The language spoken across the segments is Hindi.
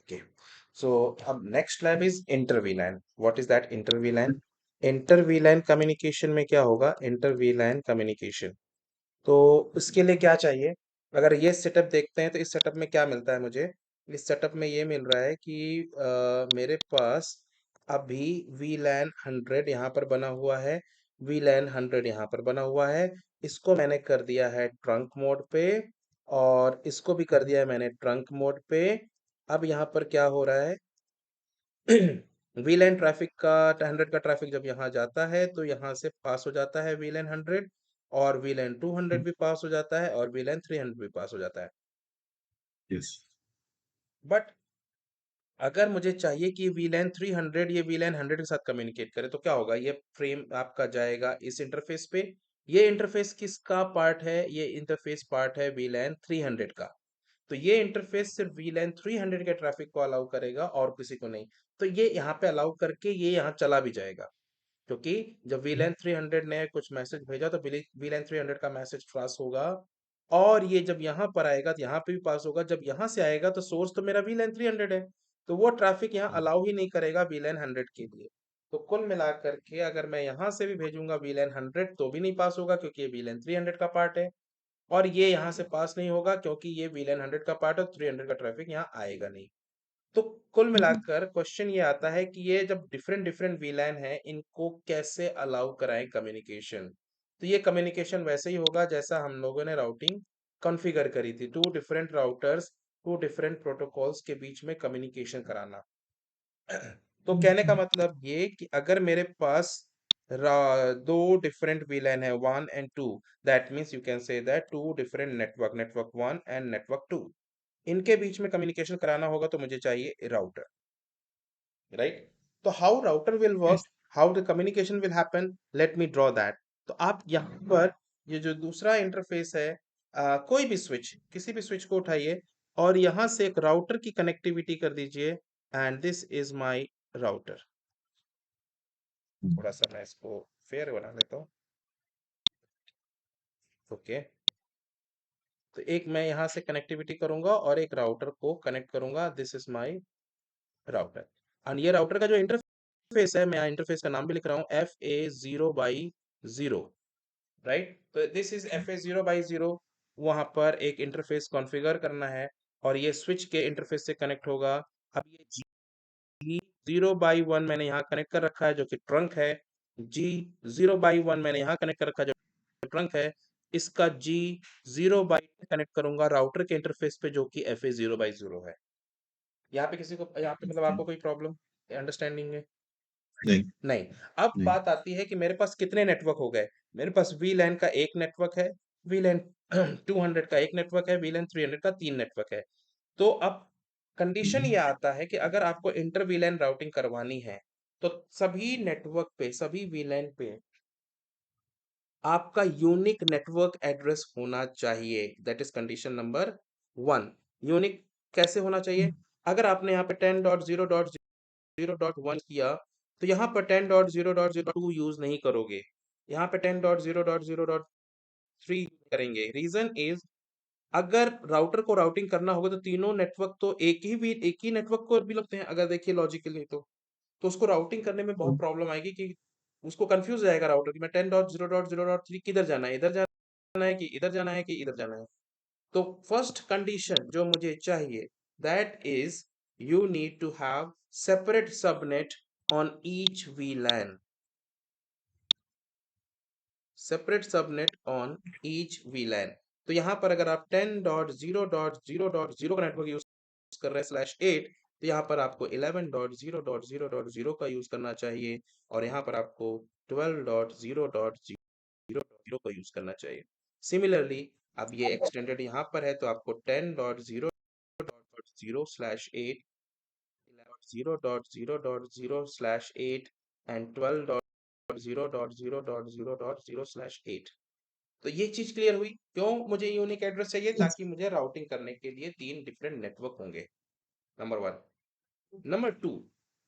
Okay. So next lab is inter-VLAN. What is that inter-VLAN? Inter-VLAN communication में क्या होगा? Inter-VLAN communication. तो इसके लिए क्या चाहिए? अगर ये सेटअप देखते हैं तो इस सेटअप में क्या मिलता है मुझे? इस सेटअप में ये मिल रहा है कि मेरे पास अभी VLAN 100 यहाँ पर बना हुआ है, VLAN 100 यहाँ पर बना हुआ है। इसको मैंने कर दिया है ट्रंक मोड पे और इसको भी कर दिया है मैंने ट्रंक मोड पे। अब यहाँ पर क्या हो रहा है? VLAN ट्रैफिक का 100 का ट्रैफिक जब यहाँ जाता है तो यहाँ से पास हो जाता है VLAN 100 और VLAN 200 भी पास हो जाता है और VLAN 300 भी पास हो जाता है। यस। बट अगर मुझे चाहिए कि VLAN 300 ये VLAन 100 के साथ कम्युनिकेट करे तो क्या होगा? ये फ्रेम आपका जाएगा इस इंटरफेस पे। ये इंटरफेस किसका पार्ट है? ये इंटरफेस पार्ट है VLAN 300 का। तो ये इंटरफेस सिर्फ VLAN 300 के ट्रैफिक को अलाउ करेगा और किसी को नहीं। तो ये यहाँ पे अलाउ करके ये यहाँ चला भी जाएगा, क्योंकि जब VLAN 300 ने कुछ मैसेज भेजा तो VLAN 300 का मैसेज पास होगा और ये जब यहाँ पर आएगा तो यहाँ पे भी पास होगा। जब यहाँ से आएगा तो सोर्स तो मेरा VLAN 300 है, तो वो ट्रैफिक यहाँ अलाउ ही नहीं करेगा VLAN 100 के लिए। तो कुल मिलाकर के अगर मैं यहाँ से भी भेजूंगा VLAN 100 तो भी नहीं पास होगा, क्योंकि ये VLAN 300 का पार्ट है। और ये यहाँ से पास नहीं होगा क्योंकि ये VLAN 100 का पार्ट है, 300 का ट्रैफिक यहाँ आएगा नहीं। तो कुल मिलाकर क्वेश्चन ये आता है कि ये जब डिफरेंट डिफरेंट VLAN है इनको कैसे अलाउ कराएं कम्युनिकेशन। तो ये कम्युनिकेशन वैसे ही होगा जैसा हम लोगों ने राउटिंग कॉन्फ़िगर करी थी, two different routers, two different protocols के बीच में कम्युनिकेशन कराना। तो कहने का मतलब ये कि अगर मेरे पास दो डिफरेंट VLAN है 1 and 2, that means you can say that two different network 1 and network 2, इनके बीच में कम्युनिकेशन कराना होगा तो मुझे चाहिए राउटर, राइट? तो how router will work, yes. How the communication will happen, let me draw that. तो आप यहाँ पर ये जो दूसरा इंटरफेस है, कोई भी स्विच, किसी भी स्विच को उठाइए और यहाँ से एक राउटर की कनेक्टिविटी कर दीजिए, and this is my router. थोड़ा सा मैं इसको फेयर बना लेता हूँ। ओके, तो एक मैं यहाँ से कनेक्टिविटी करूंगा और एक राउटर को कनेक्ट करूंगा, this is my router. And ये राउटर का जो इंटरफेस है, मैं यहाँ इंटरफेस का नाम भी लिख रहा हूँ FA0/0, राइट? तो दिस इज FA0/0। वहां पर एक इंटरफेस कॉन्फ़िगर करना है और ये स्विच के इंटरफेस से कनेक्ट होगा। अब ये G0/1 मैंने यहाँ कनेक्ट कर रखा है जो कि ट्रंक है, G0/1 मैंने यहाँ कनेक्ट कर रखा है जो ट्रंक है। इसका G0/2 कनेक्ट करूंगा राउटर के इंटरफेस पे जो कि FA0/0 है। यहाँ पे किसी को, यहाँ पे मतलब आपको कोई प्रॉब्लम अंडरस्टैंडिंग में? नहीं। नहीं। अब नहीं। बात आती है कि मेरे पास कितने नेटवर्क हो गए। मेरे पास VLAN का एक नेटवर्क है, VLAN 200 का एक नेटवर्क है, VLAN 300 का 3 नेटवर्क है। तो अब कंडीशन ये आता है कि अगर आपको इंटर VLAN राउटिंग करवानी है तो सभी नेटवर्क पे, सभी VLAN पे आपका यूनिक नेटवर्क एड्रेस होना चाहिए। That is condition number 1। Unique कैसे होना चाहिए? अगर आपने यहाँ पे 10.0.0.1 किया तो यहाँ पर 10.0.0.2 यूज नहीं करोगे, यहाँ पे 10.0.0.3 करेंगे। रीजन इज, अगर राउटर को राउटिंग करना होगा तो तीनों नेटवर्क तो एक ही नेटवर्क को भी लगते हैं अगर देखिए लॉजिकली, तो उसको राउटिंग करने में बहुत प्रॉब्लम आएगी कि उसको कंफ्यूज जाएगा राउटर कि मैं 10.0.0.3 किधर जाना है, इधर जाना है कि इधर जाना है कि इधर जाना है। तो फर्स्ट कंडीशन जो मुझे चाहिए, that is you need to have separate subnet on each VLAN, separate subnet on each VLAN। तो यहाँ पर अगर आप 10.0.0.0 का नेटवर्क यूज कर रहे हैं /8, तो यहाँ पर आपको 11.0.0.0 का यूज करना चाहिए और यहाँ पर आपको 12.0.0.0 का यूज करना चाहिए। सिमिलरली अब ये एक्सटेंडेड यहाँ पर है तो आपको 10.0.0/8, 11.0.0.0/8 एंड 12.0.0.0.0/8। तो ये चीज क्लियर हुई क्यों मुझे यूनिक एड्रेस चाहिए, ताकि मुझे राउटिंग करने के लिए 3 डिफरेंट नेटवर्क होंगे, नंबर 1। नंबर 2,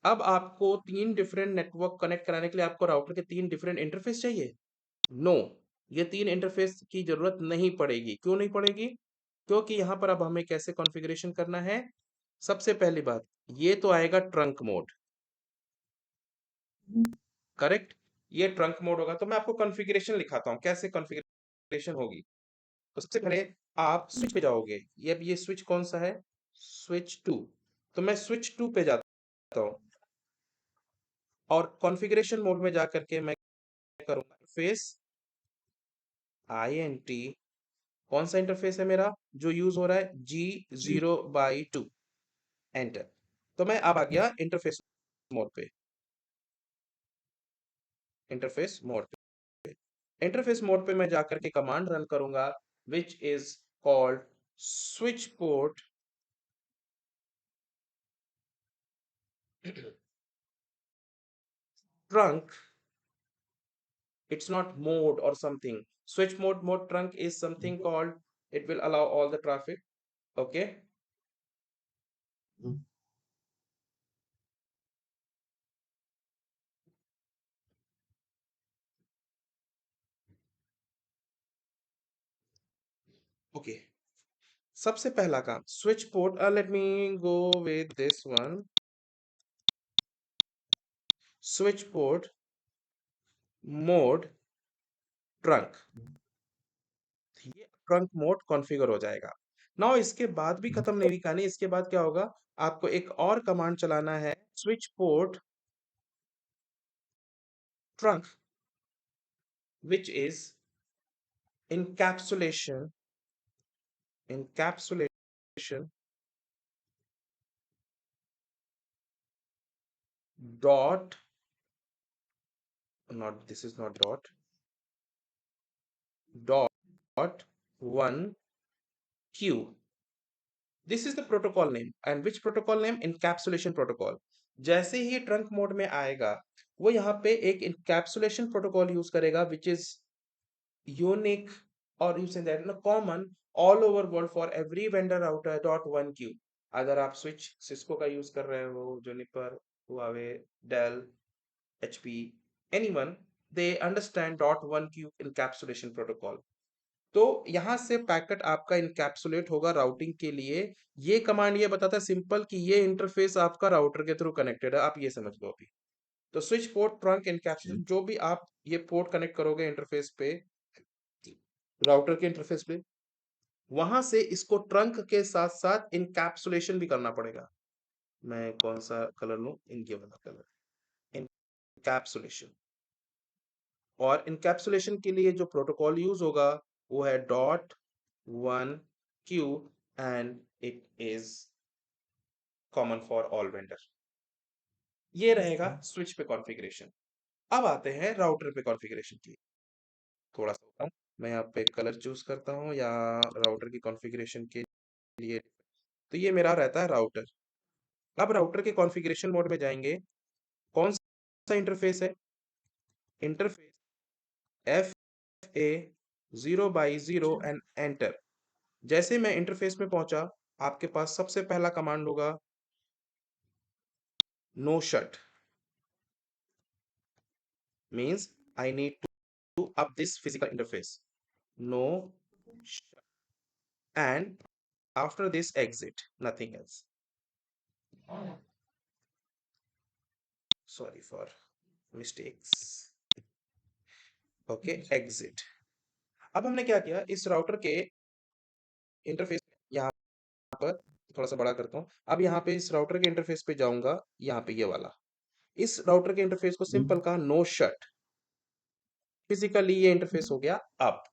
अब आपको 3 डिफरेंट नेटवर्क कनेक्ट कराने के लिए आपको राउटर के 3 डिफरेंट इंटरफेस चाहिए? नो, ये 3 इंटरफेस की जरूरत नहीं पड़ेगी। क्यों नहीं पड़ेगी? क्योंकि यहाँ पर अब हमें कैसे कॉन्फ़िगरेशन करना है, सबसे पहली बात, ये तो आएगा ट्रंक मोड, करेक्ट? ये ट्रंक मोड होगा। तो मैं आपको कॉन्फ़िगरेशन लिखाता हूँ, कैसे कॉन्फ़िगरेशन होगी। तो सबसे पहले आप स्विच पे जाओगे। ये अब ये स्विच कौन-सा है? स्विच 2। तो मैं स्विच 2 पे जाता हूँ और कॉन्फ़िगरेशन मोड में जाकर के मैं करूँगा फेस INT। कौन-सा इंटरफ़ेस है मेरा जो यूज़ हो रहा है? जी, G0/2, एंटर। तो मैं अब आ गया इंटरफ़ेस मोड पे, इंटरफ़ेस मोड पे। इंटरफ़ेस मोड पे मैं जाकर के कमांड रन करूँगा which is called switch port trunk. It's not mode or something. Switch mode trunk is something called, it will allow all the traffic. Okay. Okay. सबसे पहला काम switch port, let me go with this one. Switch port mode trunk, ये ट्रंक मोड कॉन्फ़िगर हो जाएगा। नाउ इसके बाद भी खत्म नहीं हुई कहानी। इसके बाद क्या होगा, आपको एक और कमांड चलाना है, switch port trunk which is encapsulation, encapsulation dot, not, this is not dot, dot 1 q. This is the protocol name, and which protocol name? Encapsulation protocol. जैसे ही ट्रंक मोड में आएगा, वो यहाँ पे एक encapsulation protocol यूज करेगा which is unique, or you say that no, common all over world for every vendor router dot 1q. अगर आप स्विच सिस्को का यूज कर रहे हो, Juniper, Huawei, Dell, HP, anyone, they understand dot 1q encapsulation protocol. तो यहाँ से पैकेट आपका इनकैप्सुलेट होगा राउटिंग के लिए। ये कमांड ये बताता है सिंपल कि ये इंटरफेस आपका राउटर के थ्रू कनेक्टेड है, आप ये समझ लो अभी। तो स्विच पोर्ट ट्रंक जी, इनकैप्सुलेट, जो भी आप ये पोर्ट कनेक्ट करोगे इंटरफेस पे, राउटर के इंटरफेस पे, वहां से इसको ट्रंक के साथ साथ इनकैप्सुलेशन भी करना पड़ेगा। मैं कौन सा कलर लूं? इनके वाला कलर, इनकैप्सुलेशन। और इनकैप्सुलेशन के लिए जो प्रोटोकॉल यूज होगा वो है dot 1q, and it is common for all vendor. ये रहेगा स्विच पे कॉन्फ़िगरेशन। अब आते हैं राउटर पे कॉन्फ़िगरेशन की। थोड़ा सा होता हूँ, मैं यहाँ पे कलर चूज करता हूँ या राउटर की कॉन्फ़िगरेशन के लिए। तो ये मेरा रहता है राउटर। अब राउटर के कॉन्फ़िगरेशन मोड में जाएंगे। कौन सा इंटरफेस है? Interface FA0/0 and enter. जैसे मैं इंटरफेस में पहुंचा, आपके पास सबसे पहला कमांड होगा no shut, means I need to up this physical interface. No shut, and after this exit, nothing else. Sorry for mistakes. Okay, exit. अब हमने क्या किया, इस राउटर के इंटरफेस यहाँ पर थोड़ा सा बड़ा करता हूँ। अब यहाँ पे इस राउटर के इंटरफेस पे जाऊंगा, यहाँ पे ये वाला, इस राउटर के इंटरफेस को सिंपल कहा नो शट। फिजिकली ये इंटरफेस हो गया। अब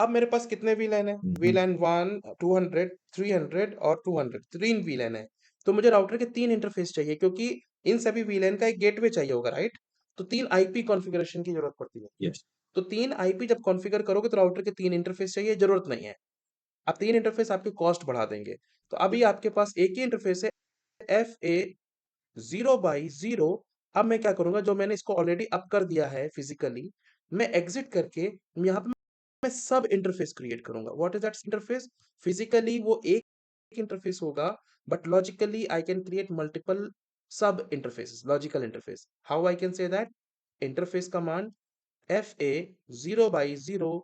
मेरे पास कितने वीलैन है? वीलैन 1, 200, 300 और 200, 3 वीलैन है। तो मुझे राउटर के 3 इंटरफेस चाहिए, क्योंकि इन सभी वीलैन का एक गेटवे चाहिए होगा, राइट? तो 3 आईपी कॉन्फ़िगरेशन की जरूरत पड़ती है। यस, तो 3 आईपी जब कॉन्फ़िगर करोगे तो राउटर के 3 इंटरफेस चाहिए, जरूरत नहीं है। अब 3 इंटरफेस आपकी कॉस्ट बढ़ा देंगे। तो अभी आपके पास एक ही इंटरफेस है, FA0/0। अब मैं क्या करूंगा, जो मैंने इसको ऑलरेडी अप कर दिया है फिजिकली, मैं एग्जिट करके यहाँ पे मैं सब इंटरफेस क्रिएट करूंगा। What is that interface? Physically वो एक इंटरफेस होगा, but logically I can create multiple sub interfaces, logical interface. How I can say that? Interface command FA0/0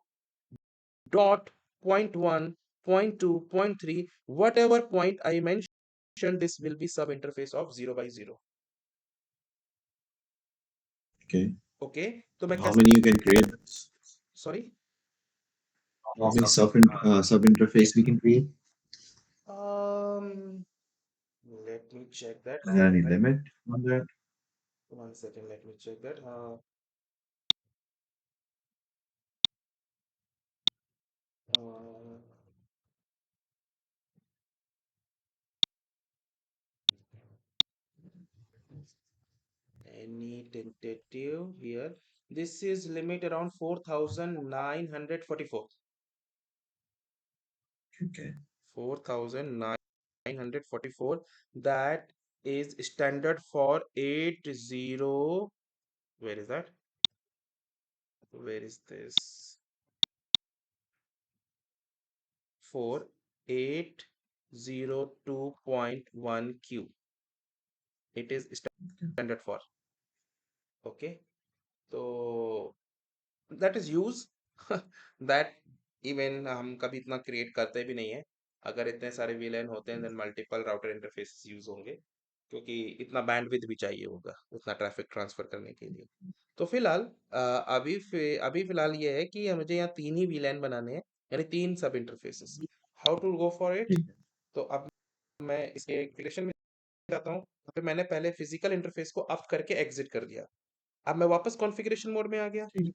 dot point 1, point 2, point 3, whatever point I mentioned, this will be sub interface of 0 by 0. Okay. Okay, तो मैं How कैसे, many you can create? sorry, How many sub interface we can create? um let me check that. Is there any limit on that? 1 second, let me check that. Uh, any tentative here? This is limit around 4,944. Okay. 4,944. That is standard for 80. Where is that? Where is this? For 802.1Q. It is standard for. Okay. So that is use that even हम कभी इतना क्रिएट करते भी नहीं है. अगर इतने सारे वीलैन होते हैं then multiple router interface use होंगे, क्योंकि इतना बैंडविड्थ भी चाहिए होगा उतना ट्रैफिक ट्रांसफर करने के लिए. तो फिलहाल अभी फिलहाल ये है कि मुझे यहाँ 3 ही वीलैन बनाने हैं, यानी 3 सब interfaces. How to go for it? ठीक तो अब मैं इसके एप्लीकेशन में जाता हूँ. यहाँ पे मैंने पहले फिजिकल इंटरफेस को अप करके एग्जिट कर दिया. अब मैं वापस कॉन्फ़िगरेशन मोड में आ गया. है।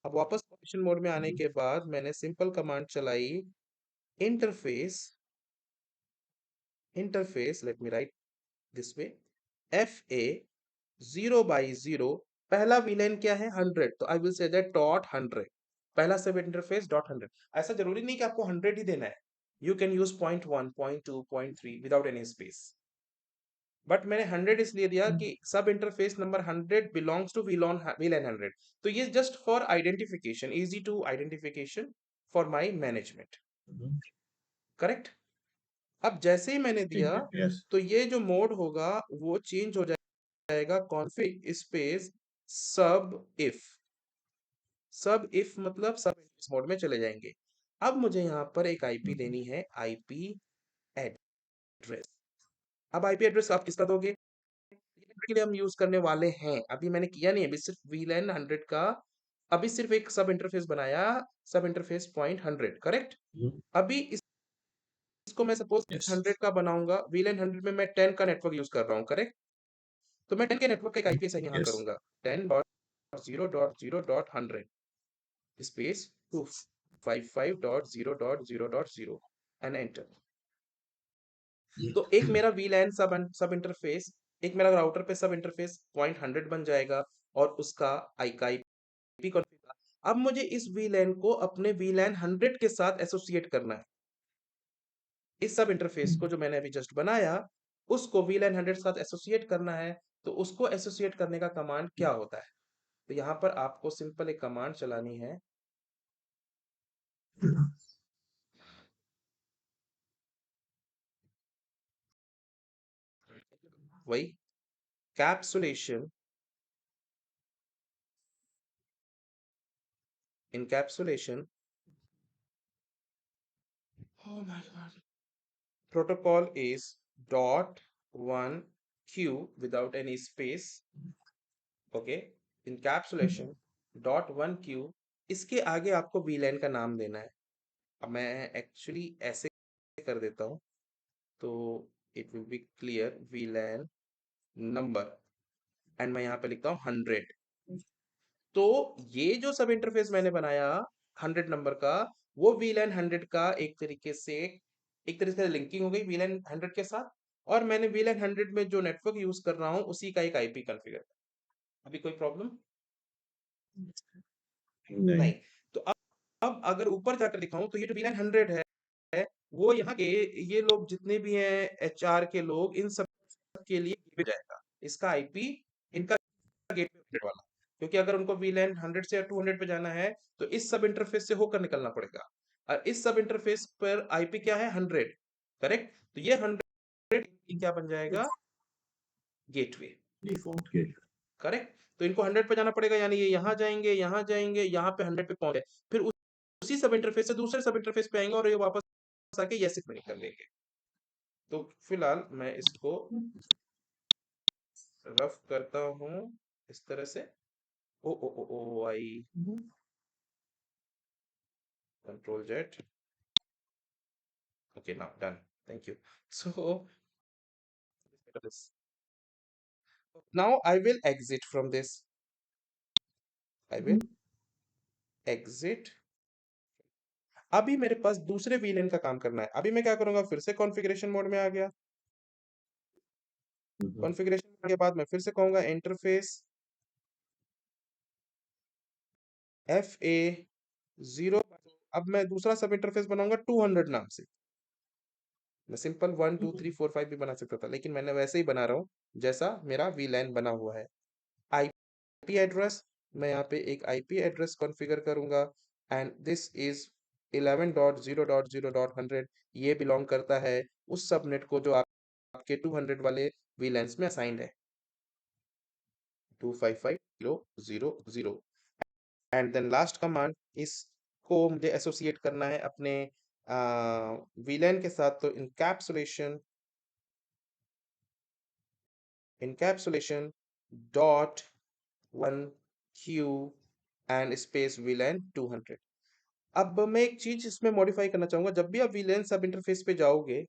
अब वापस कॉन्फ़िगरेशन मोड में आने के बाद मैंने सिंपल कमांड चलाई, interface, interface, let me right this way, FA 0 by 0. पहला वीलेन क्या है? 100. तो I will say that dot 100. पहला सब इंटरफेस डॉट 100. ऐसा जरूरी नहीं कि आपको 100 ही देना है. You can use 0.1, 0.2, 0.3 without any space. But मैंने 100 इसलिए दिया कि सब interface number 100 belongs to VLAN 100. तो ये just for identification, easy to identification for my management. Correct. अब जैसे ही मैंने ठीक दिया, है। यस। तो ये जो मोड होगा वो चेंज हो जाएगा, कॉन्फिग स्पेस सब इफ. सब इफ मतलब सब इस मोड में चले जाएंगे. अब मुझे यहाँ पर एक आईपी लेनी है, आईपी एड्रेस. अब आईपी एड्रेस आप किसका दोगे? के लिए हम यूज करने वाले हैं. अभी मैंने किया नहीं है, अभी सिर्फ VLAN 100 का अभी सिर्फ एक सब इंटरफेस बनाया, सब इंटरफेस पॉइंट 100. करेक्ट. अभी इसको मैं सपोज यस। 100 का बनाऊंगा, VLAN 100 में मैं 10 का नेटवर्क यूज कर रहा हूँ. करेक्ट. तो मैं 10 के नेटवर्क का एक आईपी असाइन यहाँ यस। करूंगा, 10.0.0.100 स्पेस 255.0.0.0 एंड एंटर. तो एक मेरा VLAN सब इंटरफेस, एक मेरा राउटर पे सब इंटरफेस पॉइंट 100 बन जाएगा, और उसका आईपी कॉन्फ़िगर. अब मुझे इस VLAN को अपने VLAN 100 के साथ एसोसिएट करना है. इस सब इंटरफेस को जो मैंने अभी जस्ट बनाया, उसको VLAN 100 के साथ एसोसिएट करना है. तो उसको एसोसिएट करने का कमांड क्या होता है? तो यहाँ पर आपको सिंपल एक कमांड चलानी है, वही capsulation, encapsulation, oh my god, protocol is dot one q without any space. Okay, encapsulation dot one q. इसके आगे आपको VLAN का नाम देना है. अब मैं एक्चुअली ऐसे कर देता हूँ, तो it will be clear. VLAN number, and मैं यहाँ पे लिखता हूँ 100. तो ये जो सब इंटरफेस मैंने बनाया 100 नंबर का, वो VLAN 100 का एक तरीके से लिंकिंग हो गई VLAN 100 के साथ. और मैंने VLAN 100 में जो नेटवर्क यूज कर रहा हूँ उसी का एक आईपी कॉन्फ़िगर. अभी कोई प्रॉब्लम नहीं। नहीं? तो अब अगर ऊपर जाकर दिखाऊं तो ये जो VLAN 100 है, वो यहाँ के ये लोग जितने भी हैं HR के लोग, इन सब के लिए gateway जाएगा. इसका आईपी इनका गेटवे 100 वाला, क्योंकि अगर उनको VLAN 100 से 200 पे जाना है तो इस सब इंटरफेस से होकर निकलना पड़ेगा. और इस सब इंटरफेस पर आईपी क्या है? 100. करेक्ट. तो ये 100 क्या बन जाएगा? गेटवे. Default gate. करेक्ट. तो इनको 100 पे जाना पड़ेगा, यानी ये यहाँ जाएंगे, यहाँ जाएंगे, यहाँ पे 100 पे पहुंचे, फिर उसी सब इंटरफेस से दूसरे सब इंटरफेस पे आएंगे और ये वापस आके ये सिक्वेंस कर लेंगे. तो फिलहाल मैं इसको रफ करता हूँ इस तरह से। O O O O I control Z. Okay, now done. Thank you. So this. Now I will exit from this. I will exit. अभी मेरे पास दूसरे VLAN का काम करना है। अभी मैं क्या करूंगा, फिर से कॉन्फ़िगरेशन मोड में आ गया। कॉन्फ़िगरेशन के बाद मैं फिर से कहूंगा इंटरफेस FA0। अब मैं दूसरा सब इंटरफेस बनाऊंगा 200 नाम से। मैं सिंपल 1 2 3 4 5 भी बना सकता था, लेकिन मैंने वैसे ही बना रहा हूँ जैसा मेरा VLAN बना हुआ है। आईपी एड्रेस, मैं यहाँ पे एक आईपी एड्रेस कॉन्फ़िगर करूंगा, एंड दिस इज 11.0.0.100। ये बिलोंग करता है उस सबनेट को जो आपके 200 वाले VLANs में असाइंड है, 255.0.0.0। एंड देन लास्ट कमांड, इसको मुझे एसोसिएट करना है अपने VLAN के साथ, तो encapsulation dot 1Q and space VLAN 200। अब मैं एक चीज इसमें मॉडिफाई करना चाहूंगा, जब भी आप VLAN सब इंटरफेस पे जाओगे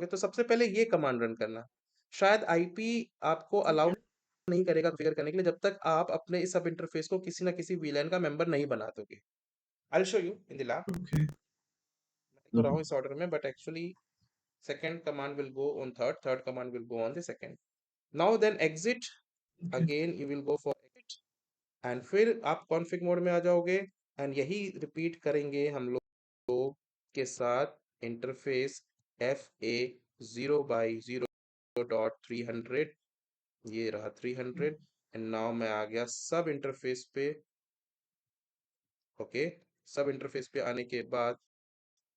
तो सबसे पहले ये कमांड रन करना। शायद आईपी आपको अलाउ नहीं करेगा कॉन्फ़िगर करने के लिए जब तक आप अपने इस सब इंटरफेस को किसी ना किसी VLAN का मेंबर नहीं बना दोगे। I will show you in the lab. Okay. मैं तो रहा हूँ इस ऑर्डर में, but actually second command will go on third command will go on the second. Now then exit, Okay. again you will go for exit, and फिर आप कॉन्फ़िग मोड में आ जाओगे, एंड यही रिपीट करेंगे हम लोग के साथ। इंटरफेस FA0/0.300, ये रहा 300, एंड नाउ मैं आ गया सब इंटरफेस पे। ओके, सब इंटरफेस पे आने के बाद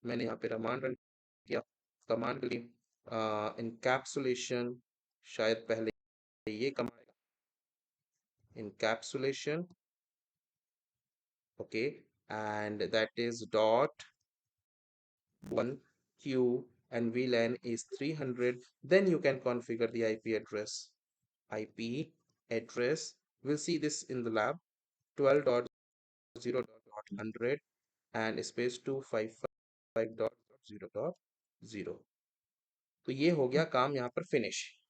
मैंने यहाँ पे कमांड रन किया। कमांड के लिए इनकैप्सुलेशन, शायद पहले ये command, encapsulation, okay, and that is dot 1Q and VLAN is 300. Then you can configure the IP address. IP address, we'll see this in the lab, 12.0.100 and space 255.0.0। तो ये हो गया काम यहाँ पर फिनिश।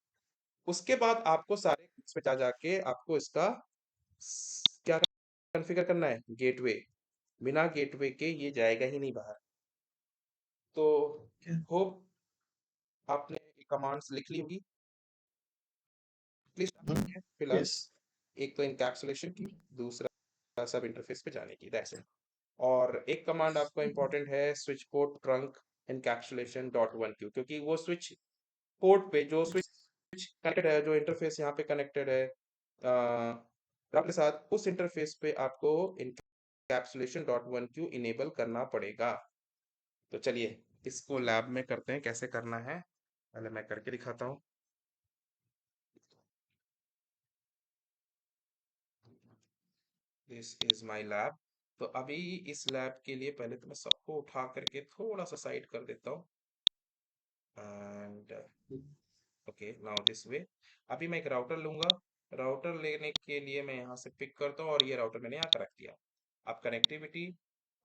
उसके बाद आपको सारे पे जा जाके आपको इसका क्या कॉन्फ़िगर करना है, गेटवे। बिना गेटवे के ये जाएगा ही नहीं बाहर। तो Yeah. होप आपने कमांड्स लिख ली होगी। लिस्ट Uh, फिलहाल, yes. एक तो इनकैप्सुलेशन की, दूसरा सब इंटरफेस पे जाने की, दैट्स इट। और एक कमांड आपका इंपॉर्टेंट है, switch port trunk encapsulation dot 1Q, क्योंकि वो स्विच पोर्ट पे जो स्विच कनेक्टेड है, जो इंटरफेस यहाँ पे कनेक्टेड है आपके साथ, उस इंटरफेस पे आपको इनकैप्सुलेशन डॉट 1Q इनेबल करना पड़ेगा। तो चलिए इसको लैब में करते हैं, कैसे करना है पहले मैं करके दिखाता हूँ। This is my lab. तो अभी इस लैब के लिए पहले तो मैं सबको उठा करके थोड़ा सा साइड कर देता हूँ, and okay now this way. अभी मैं एक राउटर लूंगा। राउटर लेने के लिए मैं यहाँ से पिक करता हूँ, और ये राउटर मैंने यहाँ कनेक्ट किया। अब कनेक्टिविटी,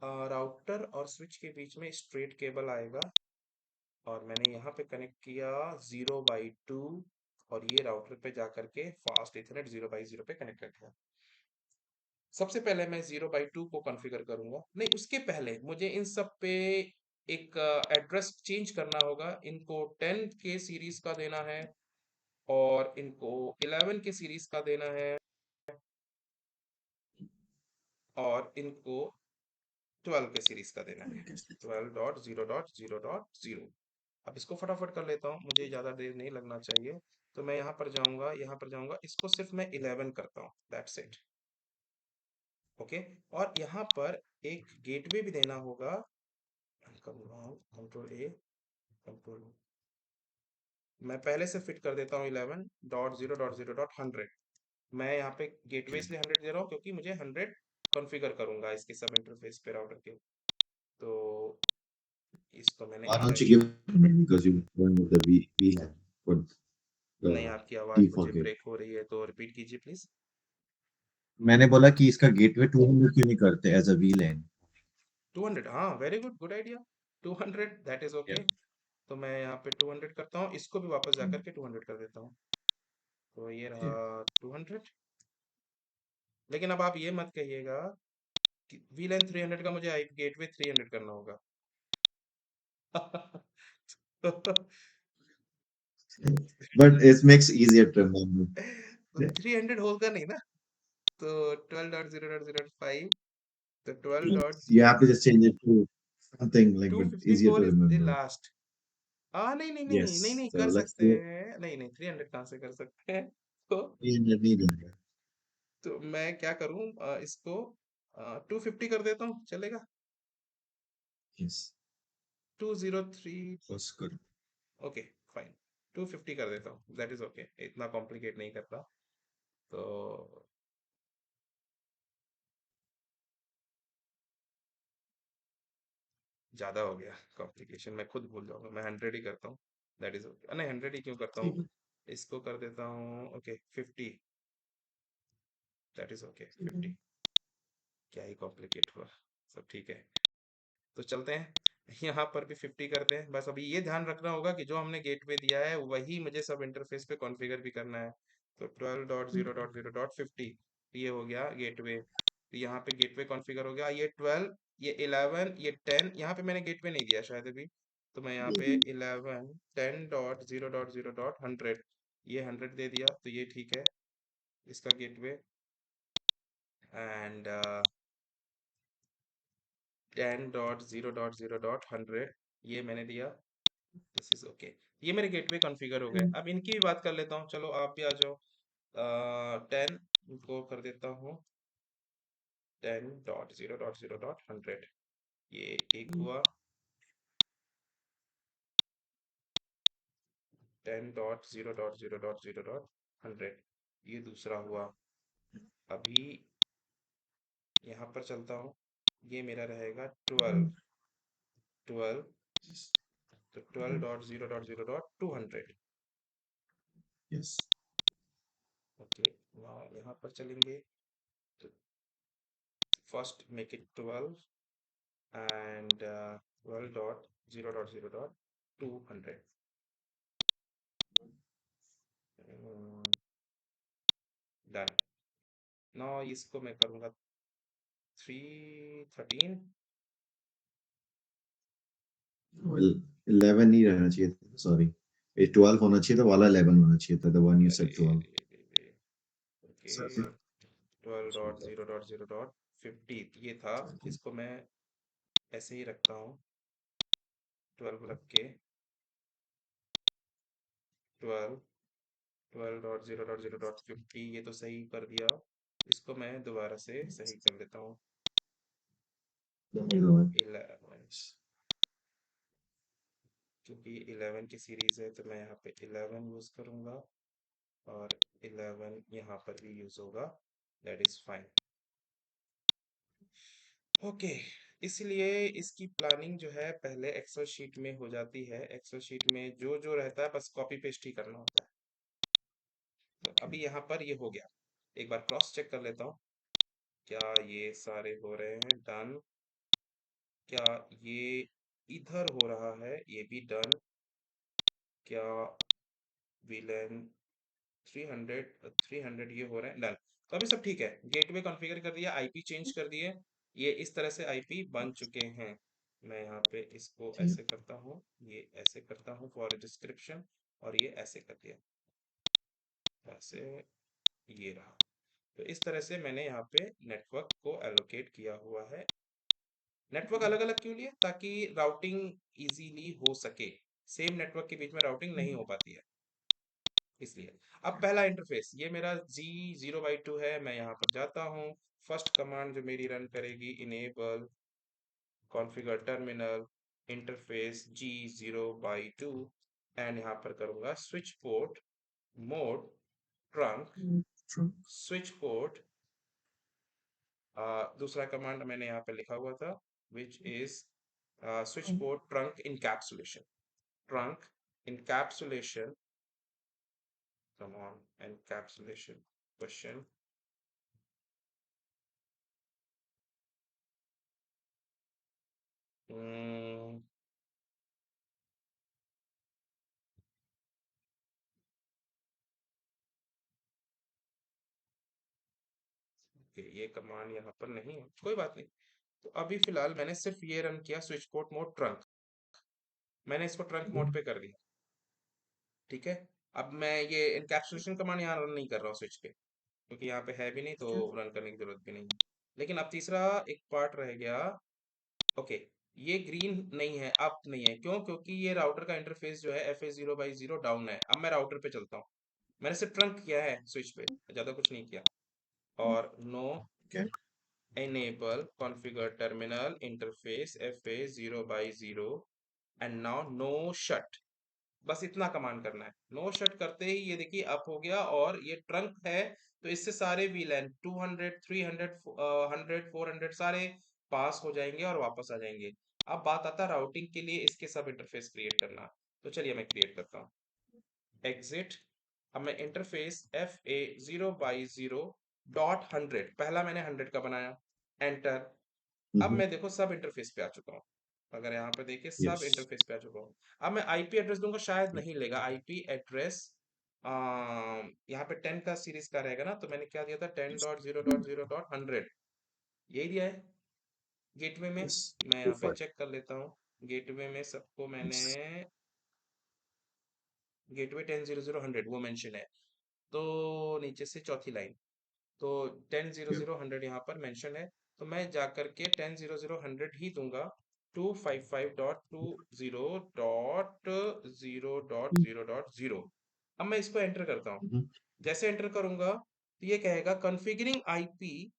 राउटर और स्विच के बीच में स्ट्रेट केबल आएगा, और मैंने यहाँ पे कनेक्ट किया 0/2, और ये राउटर पे जा करके फास्ट इथरनेट 0/0 पे कनेक्ट कर दिया। सबसे पहले मैं 0/2 को कॉन्फ़िगर करूंगा। नहीं, उसके पहले मुझे इन सब पे एक एड्रेस चेंज करना होगा। इनको 10 के सीरीज का देना है, और इनको 11 के सीरीज का देना है, और इनको 12 के सीरीज का देना है, 12.0.0.0। अब इसको फटाफट कर लेता हूँ, मुझे ज़्यादा देर नहीं लगना चाहिए। तो मैं यहाँ पर जाऊंगा, इसको सिर्फ मैं 11 करता हूँ, दैट्स इट। ओके, और यहाँ पर एक गेटवे भी देना होगा। कंट्रोल ए, कंट्रोल, मैं पहले से फिट कर देता हूँ 11.0.0.100। मैं यहाँ पे गेटवे Okay. इसलिए 100 दे रहा हूँ क्योंकि मुझे 100 कॉन्फ़िगर करूंगा इसके सब इंटरफेस पे राउटर के। तो इसको मैंने Why don't you इधर, give it because you were going with the VLAN for नहीं the आपकी आवाज मुझे default gate. ब्रेक हो रही है, तो रिपीट कीजिए प्लीज। मैंने बोला कि इसका गेटवे 200 क्यों नहीं करते एज अ VLAN? 200, हाँ very good, good idea. 200, that is Yeah. Okay. तो मैं यहाँ पे 200 करता हूँ, इसको भी वापस जाकर के 200 कर देता हूँ। तो ये Yeah. रहा 200। लेकिन अब आप ये मत कहिएगा कि वीलन 300 का मुझे आई गेटवे 300 करना होगा। But it makes easier to remember. तो 300 होगा नहीं ना। तो 12.0.0.5, तो 12 dot You have to just change it to something like but easier to 254 is the remember. Last. हाँ नहीं नहीं नहीं नहीं Yes. नहीं, So कर let's सकते do हैं, नहीं नहीं 300 कहाँ से कर सकते हैं। तो 300 नहीं है. मैं क्या करूँ, इसको 250 कर देता हूँ, चलेगा। Yes. 203, That's good. Okay fine. 250 कर देता हूँ, दैट इज ओके, इतना कॉम्प्लिकेट नहीं करता। तो ज्यादा हो गया कॉम्प्लिकेशन, मैं खुद भूल जाऊंगा, मैं 100 ही करता हूँ, दैट इज ओके। नहीं 100 ही क्यों करता हूँ, ठीक है. इसको कर देता हूँ ओके 50, दैट इज ओके ठीक है. 50। क्या ही कॉम्प्लिकेट हुआ, सब ठीक है। तो चलते हैं, यहाँ पर भी 50 करते हैं। बस अभी ये ध्यान रखना होगा कि जो हमने गेटवे दिया है वही मुझे सब इंटरफेस पे कॉन्फ़िगर भी करना है। तो 12.0.0.50 ये हो गया गेटवे। तो यहाँ पे गेटवे कॉन्फ़िगर हो गया, ये 12, ये 11, ये 10, यहाँ पे मैंने गेटवे नहीं दिया शायद अभी। तो मैं यहाँ पे 11 10.0.0.100, ये 100 दे दिया, तो ये ठीक है इसका गेटवे। एंड 10.0.0.100 ये मैंने दिया, दिस इज ओके। ये मेरे गेटवे कॉन्फ़िगर हो गए। अब इनकी भी बात कर लेता हूँ, चलो आप भी आ जाओ। 10 को कर देता हूँ 10.0.0.100, ये एक हुआ। 10.0.0.0.100, ये दूसरा हुआ। अभी यहाँ पर चलता हूँ, ये मेरा रहेगा 12, 12, तो 12.0.0.200। Yes. ओके, यहाँ पर चलेंगे, तो first make it 12 and 12.0.0.200, done. Now इसको मैं करूँगा 313। Well, 11 नहीं रहना चाहिए था. Sorry. ये 12 होना चाहिए था, वाला 11 होना चाहिए था. The one you अरे said 12. Okay, Sorry. 12.0.0.50 ये था। इसको मैं ऐसे ही रखता हूँ, 12 रख के 12, 12.0.0.50 ये तो सही कर दिया। इसको मैं दोबारा से सही कर लेता हूँ, 11, क्योंकि 11 की सीरीज है तो मैं यहाँ पे 11 यूज करूंगा, और 11 यहाँ पर भी यूज होगा, दैट इज फाइन। ओके, इसलिए इसकी प्लानिंग जो है पहले एक्सेल शीट में हो जाती है। एक्सेल शीट में जो जो रहता है बस कॉपी पेस्ट ही करना होता है। तो अभी यहाँ पर ये हो गया, एक बार क्रॉस चेक कर लेता हूँ, क्या ये सारे हो रहे हैं, डन। क्या ये इधर हो रहा है, ये भी डन। क्या विलेन 300, 300 ये हो रहे हैं, डन। तो अभी सब ठीक है, गेटवे कॉन्फ़िगर कर दिया, आईपी चेंज कर दिए, ये इस तरह से आईपी बन चुके हैं। मैं यहाँ पे इसको ऐसे करता हूँ, ये ऐसे करता हूँ फॉर डिस्क्रिप्शन, और ये ऐसे कर दिया, ऐसे, ये रहा। तो इस तरह से मैंने यहाँ पे नेटवर्क को एलोकेट किया हुआ है। नेटवर्क अलग अलग क्यों लिए, ताकि राउटिंग इजीली हो सके। सेम नेटवर्क के बीच में राउटिंग नहीं हो पाती है, इसलिए। अब पहला इंटरफेस ये मेरा G0/2 है, मैं यहाँ पर जाता हूँ। फर्स्ट कमांड जो मेरी रन करेगी, enable configure terminal interface G0/2, and यहाँ पर करूँगा switch port mode trunk switch port. दूसरा कमांड मैंने यहाँ पे लिखा हुआ था, which is switch port trunk encapsulation. Trunk encapsulation. Come on, encapsulation question. Hmm, okay, ये कमांड यहाँ पर नहीं है, कोई बात नहीं। तो अभी फिलहाल मैंने सिर्फ ये रन किया स्विच पोर्ट मोड ट्रंक, मैंने इसको ट्रंक मोड पे कर दिया। ठीक है, अब मैं ये एनकैप्सुलेशन कमांड यहाँ रन नहीं कर रहा हूँ स्विच पे, क्योंकि यहाँ पे है भी नहीं तो रन करने की जरूरत भी नहीं है। लेकिन अब तीसरा एक पार्ट रह गया। ओके, ये ग्रीन नहीं है, अप नहीं है, क्यों? क्योंकि ये राउटर का इंटरफेस जो है FA0/0 डाउन है। अब मैं राउटर पे चलता हूँ, मैंने सिर्फ ट्रंक किया है स्विच पे, ज्यादा कुछ नहीं किया। और no Okay. enable configure terminal interface FA0/0 and now no shut, बस इतना कमांड करना है। नो शट करते ही ये देखिए अप हो गया, और ये ट्रंक है तो इससे सारे वीलैन 200 300 100 400 सारे पास हो जाएंगे और वापस आ जाएंगे। अब बात आता है राउटिंग के लिए इसके सब इंटरफेस क्रिएट करना। तो चलिए मैं क्रिएट करता हूँ। एग्जिट। अब मैं इंटरफेस FA0/0 डॉट 100, पहला मैंने 100 का बनाया, एंटर। अब Mm-hmm. मैं देखो सब इंटरफेस पे आ चुका हूँ। अगर यहाँ पे देखिए सब Yes. इंटरफेस पे आ चुका हूँ। अब मैं आईपी एड्रेस दूंगा, शायद नहीं लेगा आईपी एड्रेस। यहाँ पे 10 का सीरीज का रहेगा ना, तो मैंने क्या दिया था, 10.0.0.100, यही दिया है गेटवे में। Yes. मैं यहाँ पे 25. चेक कर लेता हूँ, गेटवे में सबको मैंने Yes. गेटवे 10.0.0.100 वो मेंशन है। तो नीचे से चौथी लाइन, तो ten zero Yep. Zero hundred यहाँ पर मेंशन है। तो मैं जाकर के 10.0.0.100 ही दूंगा, 255.2.0.0.0.0। अब मैं इसको एंटर करता हूँ। Mm-hmm. जैसे एंटर करूंगा तो ये कहेगा configuring IP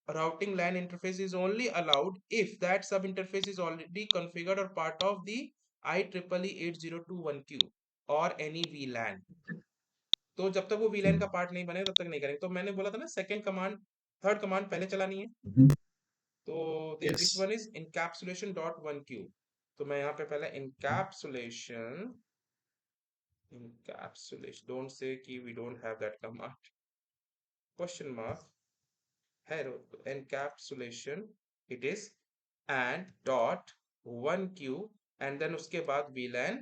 routing LAN interface is only allowed if that sub interface is already configured or part of the IEEE 8021Q or any VLAN। तो जब तक वो VLAN Okay. का पार्ट नहीं बने तब तक नहीं करेंगे। तो मैंने बोला था ना सेकंड कमांड, थर्ड कमांड पहले चलानी है। Mm-hmm. तो this Yes. One is encapsulation dot one Q. तो मैं यहाँ पे पहले encapsulation, don't say कि we don't have that command, question mark है, encapsulation it is, and dot one q, and then उसके बाद VLAN,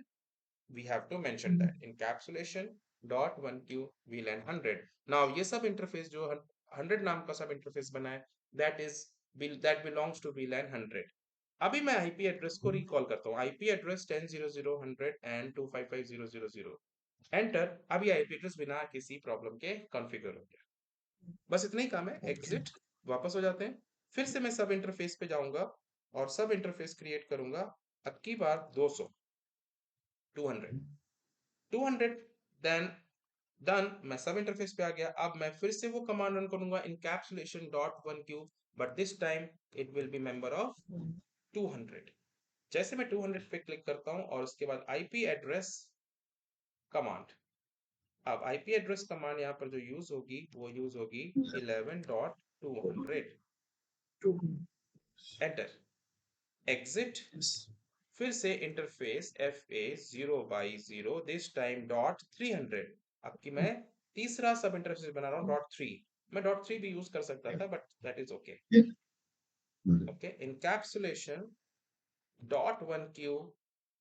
we have to mention that encapsulation dot one q VLAN 100। now ये सब इंटरफेस जो 100 नाम का सब इंटरफेस बना है, that belongs to VLAN 100। अभी मैं आईपी एड्रेस को रिकॉल करता हूँ, आईपी एड्रेस 10.0.0.100 एंड 255.0.0.0, एंटर। अभी आईपी एड्रेस बिना किसी प्रॉब्लम के कॉन्फ़िगर हो गया। बस इतना ही काम है, Okay. एग्जिट, वापस हो जाते हैं। फिर से मैं सब इंटरफेस पे जाऊंगा और सब इंटरफेस क्रिएट करूंगा। अब की बार 200, 200, 200, देन डन। मैं सब इंटरफेस पे आ गया। अब मैं फिर से वो कमांड रन करूंगा, encapsulation dot one Q, but this time it will be member of 200। जैसे मैं 200 पे क्लिक करता हूं और उसके बाद आईपी एड्रेस कमांड, अब आईपी एड्रेस कमांड यहाँ पर जो यूज होगी वो यूज होगी 11.200, एंटर, एग्जिट। Yes. फिर से interface FA0/0 this time dot 300। अब की मैं तीसरा सब इंटरफेस बना रहा हूँ डॉट थ्री। मैं डॉट थ्री भी यूज कर सकता था, but that is okay. Yeah. Got it. Okay, encapsulation dot one q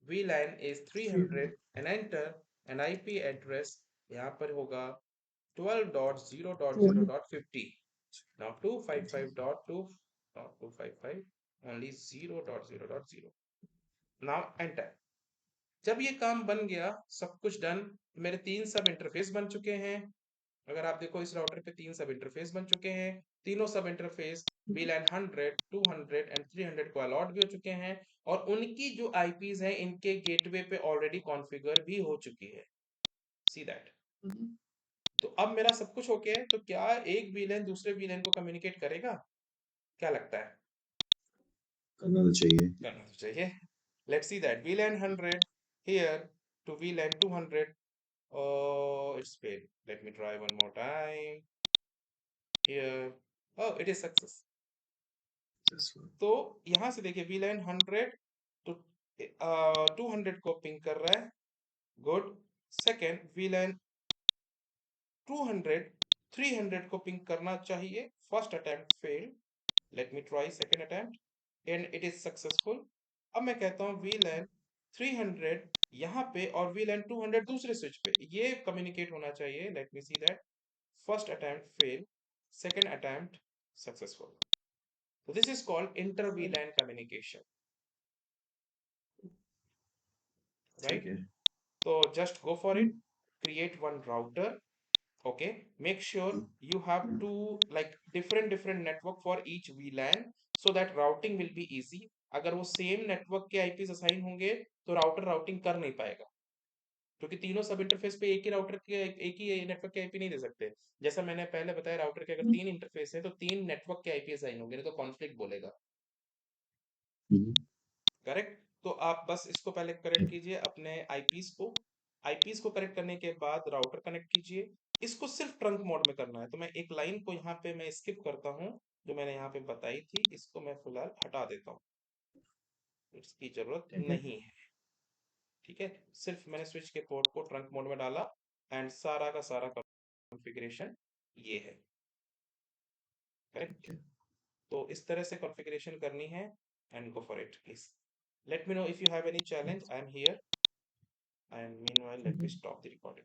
VLAN is 300 300. and enter an IP address, यहाँ पर होगा 12.0.0.50। now 255.2, not 255, only 0.0.0। now enter। जब ये काम बन गया, सब कुछ डन, मेरे तीन सब इंटरफेस बन चुके हैं। अगर आप देखो इस राउटर पे तीन सब इंटरफेस बन चुके हैं, तीनों सब इंटरफेस VLAN 100 200 एंड 300 को अलॉट भी हो चुके हैं, और उनकी जो आईपीज हैं इनके गेटवे पे ऑलरेडी कॉन्फ़िगर भी हो चुकी है। See that. तो अब मेरा सब कुछ हो गया है, तो क्या एक VLAN दूसरे VLAN को कम्युनिकेट करेगा? क्या लगता है? करना तो चाहिए। करना तो चाहिए। Let's see that VLAN 100 here to VLAN 200। oh it's failed, let me try one more time here। oh it is success। Successful. तो यहाँ से देखिए VLAN 100 तो 200 को पिंग कर रहा है, गुड। सेकेंड VLAN 200 300 को पिंग करना चाहिए, first attempt failed, let me try second attempt and it is successful. अब मैं कहता हूँ VLAN 300 यहाँ पे और VLAN 200 दूसरे स्विच पे, ये कम्युनिकेट होना चाहिए, let me see that. First attempt fail, second attempt successful. So this is called inter VLAN communication, ठीक right? है। So just go for it. Create one router. Okay. Make sure you have two like different network for each VLAN so that routing will be easy. अगर वो सेम नेटवर्क के आईपीज असाइन होंगे तो राउटर राउटिंग कर नहीं पाएगा, क्योंकि तीनों सब इंटरफेस पे एक ही राउटर के एक ही नेटवर्क के आईपी नहीं दे सकते। जैसा मैंने पहले बताया, राउटर के अगर तीन इंटरफेस है तो तीन नेटवर्क के आईपी असाइन होंगे, नहीं तो कॉन्फ्लिक्ट बोलेगा। करेक्ट। तो आप बस इसको पहले करेक्ट कीजिए अपने आईपीस को। आईपीस को करेक्ट करने के बाद राउटर कनेक्ट कीजिए। इसको सिर्फ ट्रंक मोड में करना है, तो मैं एक लाइन को यहाँ पे मैं स्किप करता हूँ, जो मैंने यहाँ पे बताई थी, इसको मैं फिलहाल हटा देता हूँ, इसकी जरूरत ठीक है। नहीं है। ठीक है, सिर्फ मैंने स्विच के पोर्ट को ट्रंक मोड में डाला एंड सारा का सारा कॉन्फ़िगरेशन ये है। करेक्ट। ठीक है। तो इस तरह से कॉन्फ़िगरेशन करनी है and go for it please. Let me know if you have any challenge, I am here, and meanwhile let me stop the recording.